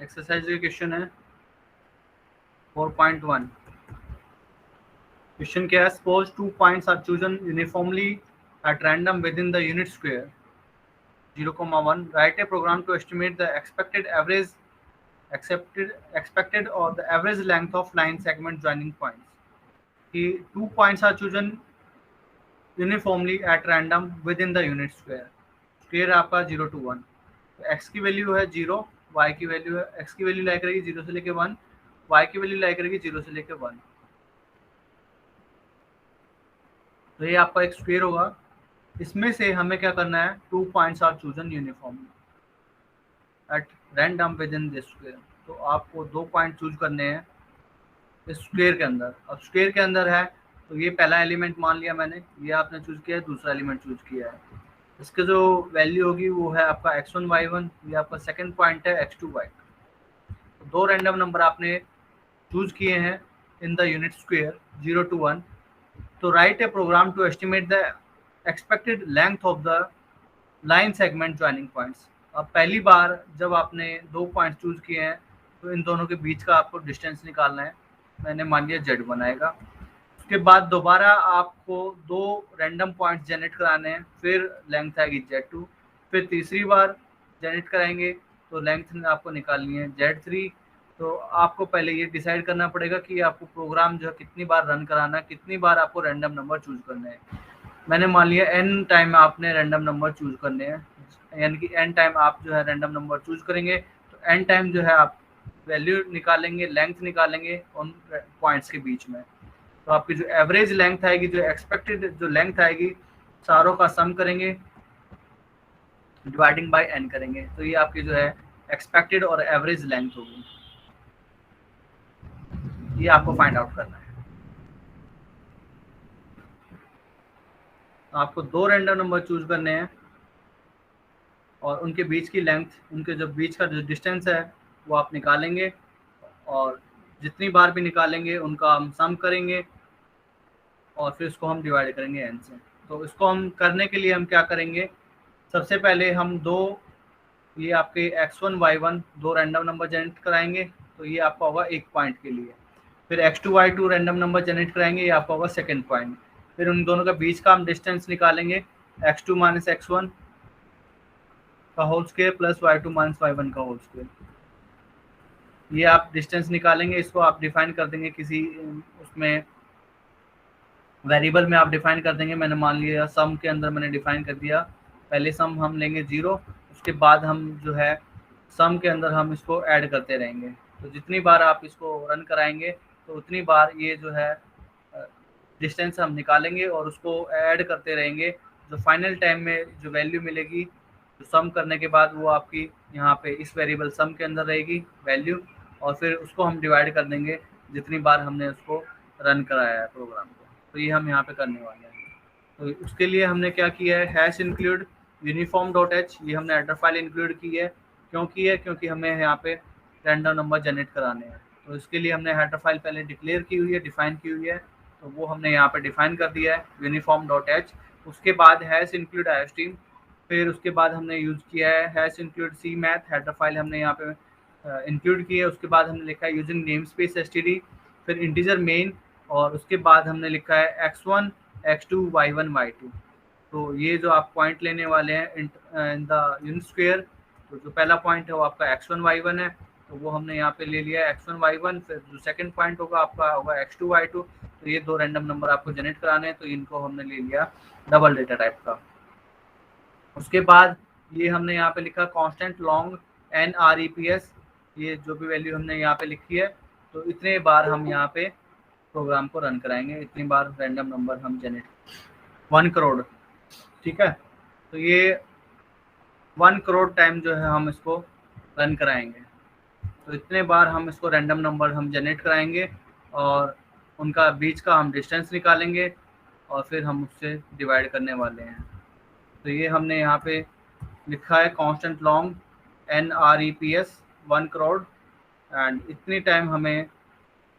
Exercise का question है 4.1। Question क्या है? Suppose 2 points are chosen uniformly at random within the unit square 0,1. Write a program to estimate the expected or the average length of line segment joining points. कि 2 points are chosen uniformly at random within the unit square. Square आपका 0 to 1. तो x की value है 0, y की value है, x की value like रहेगी 0 से लेके 1, y की वैल्यू लाइक रहेगी 0 से लेके 1. तो ये आपका एक स्क्वायर होगा. इसमें से हमें क्या करना है? 2 points are chosen uniformly at random within this square. तो आपको 2 पॉइंट चूज करने हैं इस स्क्वायर के अंदर. अब स्क्वायर के अंदर है तो ये पहला एलिमेंट मान लिया मैंने, ये आपने चूज किया है, दूसरा एलिमेंट चूज किया है. इसके जो वैल्यू होगी वो है आपका x1 y1, ये आपका सेकंड पॉइंट है x2 y2. तो 2 रैंडम नंबर आपने चूज किए हैं in the unit square 0 to 1. तो write a program to estimate the expected length of the line segment joining points. अब पहली बार जब आपने 2 पॉइंट चूज किए हैं तो इन दोनों के बीच का आपको डिस्टेंस निकालना है. मैंने मान लिया z बनाएगा. उसके बाद दोबारा आपको 2 रैंडम पॉइंट्स जनरेट कराने हैं, फिर लेंथ आएगी z2. फिर तीसरी बार जनरेट कराएंगे तो लेंथ आपको निकालनी है z3. तो आपको पहले ये डिसाइड करना पड़ेगा कि आपको प्रोग्राम जो है कितनी बार रन कराना है, कितनी बार आपको रैंडम नंबर चूज करने हैं. मैंने मान लिया n टाइम आपने रैंडम नंबर चूज करने हैं, यानी कि n टाइम आप जो है रैंडम नंबर चूज करेंगे. तो n टाइम जो है आप वैल्यू निकालेंगे, लेंथ निकालेंगे उन पॉइंट्स के बीच में. तो आपकी जो एवरेज लेंथ आएगी, जो एक्सपेक्टेड जो लेंथ आएगी, सारों का सम करेंगे, डिवाइडिंग बाय n करेंगे. तो ये आपकी जो है एक्सपेक्टेड और एवरेज लेंथ होगी. ये आपको फाइंड आउट करना है. आपको 2 रैंडम नंबर चूज करने हैं और उनके बीच की लेंथ, उनके जो बीच का जो डिस्टेंस है वो आप निकालेंगे, और जितनी बार भी निकालेंगे उनका हम सम करेंगे और फिर इसको हम डिवाइड करेंगे n से. तो इसको हम करने के लिए हम क्या करेंगे? सबसे पहले हम ये आपके x1 y1 2 random number generate कराएंगे. तो ये आपका होगा एक पॉइंट के लिए. फिर x2 y2 random number generate कराएंगे, ये आपका होगा सेकेंड पॉइंट. फिर उन दोनों का बीच का हम डिस्टेंस निकालेंगे, x2 माइनस x1 का whole square plus y2 minus y1 का होल स्क्वायर. ये आप डिस्टेंस निकालेंगे, इसको आप डिफाइन कर देंगे किसी उसमें वेरिएबल में आप डिफाइन कर देंगे. मैंने मान लिया सम के अंदर मैंने डिफाइन कर दिया. पहले सम हम लेंगे 0, उसके बाद हम जो है सम के अंदर हम इसको ऐड करते रहेंगे. तो जितनी बार आप इसको रन कराएंगे तो उतनी बार ये जो है डिस्टेंस हम निकालेंगे और उसको ऐड करते रहेंगे. जो फाइनल टाइम में जो वैल्यू मिलेगी तो सम करने के बाद वो आपकी यहाँ पे इस वेरिएबल सम के अंदर रहेगी वैल्यू, और फिर उसको हम डिवाइड कर देंगे जितनी बार हमने उसको रन कराया है प्रोग्राम को. तो ये हम यहाँ पे करने वाले हैं. तो उसके लिए हमने क्या किया है? हैश इंक्लूड uniform.h, ये हमने हेडर फाइल इंक्लूड की है. क्यों की है? क्योंकि हमें यहाँ पे रैंडम नंबर जनरेट कराने हैं. तो इसके लिए हमने हेडर फाइल पहले डिक्लेयर की हुई है, डिफाइन की हुई है. तो वो हमने यहाँ पे डिफाइन कर दिया है uniform.h. उसके बाद हैश इंक्लूड istream, फिर उसके बाद हमने यूज़ किया है hash include cmath. Header file हमने यहाँ पे इंक्लूड की है. उसके बाद हमने लिखा है यूजिंग नेम स्पेस std, फिर इंटीजर मेन, और उसके बाद हमने लिखा है x1 x2 y1 y2. तो ये जो आप पॉइंट लेने वाले हैं इन द यूनिट स्क्वायर, तो जो पहला पॉइंट है वो आपका x1 y1 है, तो वो हमने यहाँ पे ले लिया है x1 y1. फिर जो सेकंड पॉइंट होगा आपका होगा x2 y2. तो ये 2 रैंडम नंबर आपको जनरेट कराने हैं, तो इनको हमने ले लिया डबल डेटा टाइप का. उसके बाद ये हमने यहाँ पे लिखा कांस्टेंट लॉन्ग NREPS, ये जो भी वैल्यू हमने यहाँ पे लिखी है. तो इतने बार हम यहाँ पे प्रोग्राम को रन कराएंगे, इतनी बार रैंडम नंबर हम जनरेट 1 करोड़. ठीक है, तो ये 1 करोड़ टाइम जो है हम इसको रन कराएंगे. तो इतने बार हम इसको रैंडम नंबर हम जनरेट कराएंगे और उनका बीच का हम डिस्टेंस निकालेंगे और फिर हम उससे डिवाइड करने वाले हैं. तो ये हमने यहाँ पे लिखा है constant long NREPS 1 crore, and इतनी टाइम हमें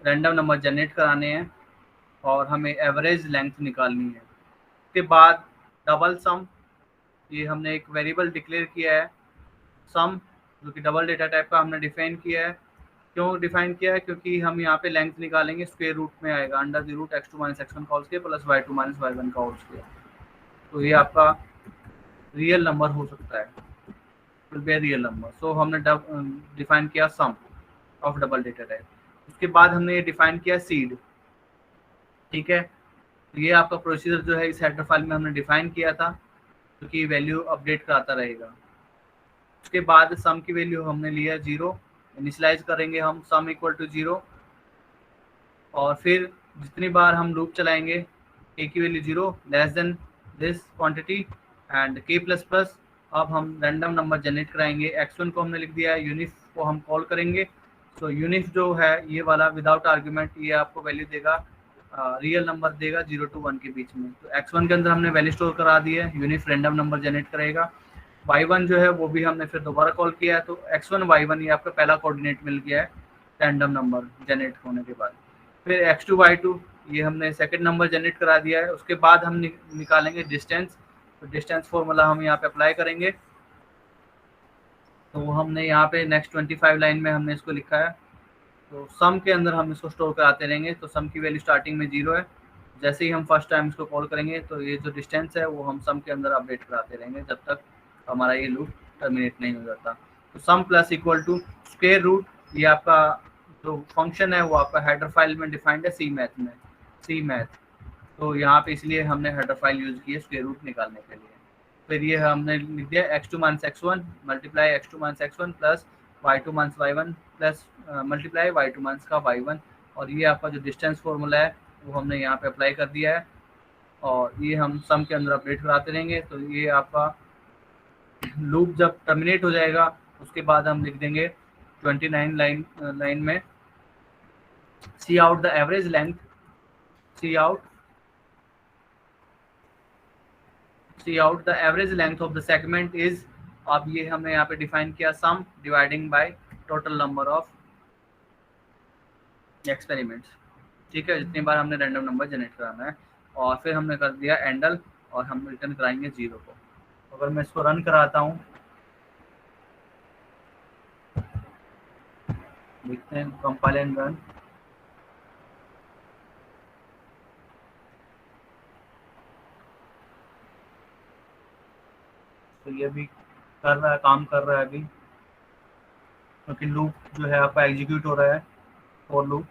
रैंडम नंबर जनरेट कराने हैं और हमें एवरेज लेंथ निकालनी है. उसके बाद डबल सम, ये हमने एक वेरिएबल डिक्लेयर किया है सम, जो कि डबल डेटा टाइप का हमने डिफाइन किया है। क्यों डिफाइन किया है? क्योंकि हम यहाँ पे लेंथ निकालेंगे, स्क्वायर रूट में आएगा under the root x2 minus x1 का whole square plus y2 minus y1 का होल स्क्वायर। तो ये आपका रियल नंबर हो सकता है, विल बी रियल नंबर। सो हमने डिफाइन किया सम ऑफ डबल डेटा टाइप। उसके बाद हमने ये डिफाइन किया सीड। ठीक है, तो ये आपका प्रोसीजर जो है इस हेडर फाइल में हमने डिफाइन किया था, क्योंकि वैल्यू अपडेट कराता रहेगा। उसके बाद सम की वैल्यू हमने लिया 0, इनिशियलाइज करेंगे हम सम इक्वल टू 0, और फिर जितनी बार हम लूप चलाएंगे k की value 0 less than this quantity and k plus plus. अब हम रैंडम नंबर जनरेट कराएंगे। x1 को हमने लिख दिया है, यूनिफ को हम कॉल करेंगे। तो यूनिफ जो है ये वाला विदाउट आर्ग्यूमेंट, ये आपको वैल्यू देगा, रियल नंबर देगा 0 to 1 के बीच में। तो x1 के अंदर हमने वैल्यू स्टोर करा दी है, यूनिफ रैंडम नंबर जनरेट करेगा। y1 जो है वो भी हमने फिर दोबारा कॉल किया है, तो x1 y1 ये आपका पहला कोऑर्डिनेट मिल गया है रैंडम नंबर जनरेट होने के बाद। फिर x2 y2 ये हमने सेकंड नंबर जनरेट करा दिया है। उसके बाद हम निकालेंगे डिस्टेंस। तो डिस्टेंस फॉर्मूला हम यहाँ पे अप्लाई करेंगे। तो हमने यहाँ पे नेक्स्ट 25 लाइन में हमने इसको लिखा है। तो सम के अंदर हम इसको स्टोर कराते रहेंगे। तो सम की वैल्यू स्टार्टिंग में 0 है। जैसे ही हम फर्स्ट टाइम इसको कॉल करेंगे तो ये जो डिस्टेंस है वो हम सम के अंदर अपडेट कराते रहेंगे जब तक हमारा ये लूप टर्मिनेट नहीं हो जाता। तो sum plus equal to square root, ये आपका जो फंक्शन है वो आपका हेडर फाइल में डिफाइंड है सी मैथ में, सी मैथ। तो यहाँ पे इसलिए हमने हेडर फाइल यूज की है स्क्वायर रूट निकालने के लिए। फिर ये हमने लिख दिया x2 minus x1 multiply x2 minus x1 plus y2 minus y1 plus multiply y2 minus का y1। और ये आपका जो डिस्टेंस फॉर्मूला है वो हमने यहाँ पे अप्लाई कर दिया है, और ये हम सम के अंदर अपडेट कराते रहेंगे। तो ये आपका लूप जब टर्मिनेट हो जाएगा उसके बाद हम लिख देंगे 29 लाइन में see out the average length, see out the average length of the segment is. अब ये हमने यहाँ पे डिफाइन किया sum dividing by total number of experiments. ठीक है, जितनी बार हमने रैंडम नंबर जनरेट कराना है। और फिर हमने कर दिया एंडल, और हम रिटर्न कराएंगे 0 को। अगर मैं इसको रन कराता हूँ, देखते हैं कंपाइल एंड रन। तो ये भी कर रहा है, काम कर रहा है अभी, क्योंकि लूप जो है आपका एग्जीक्यूट हो रहा है, फॉर लूप।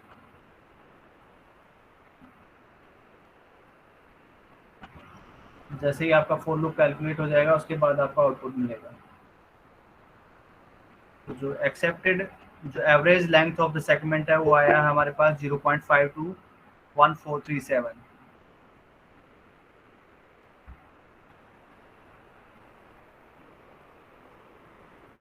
जैसे ही आपका फॉर लूप कैलकुलेट हो जाएगा उसके बाद आपका आउटपुट मिलेगा। तो जो एक्सेप्टेड जो average length of the segment है वो आया हमारे पास 0.521437।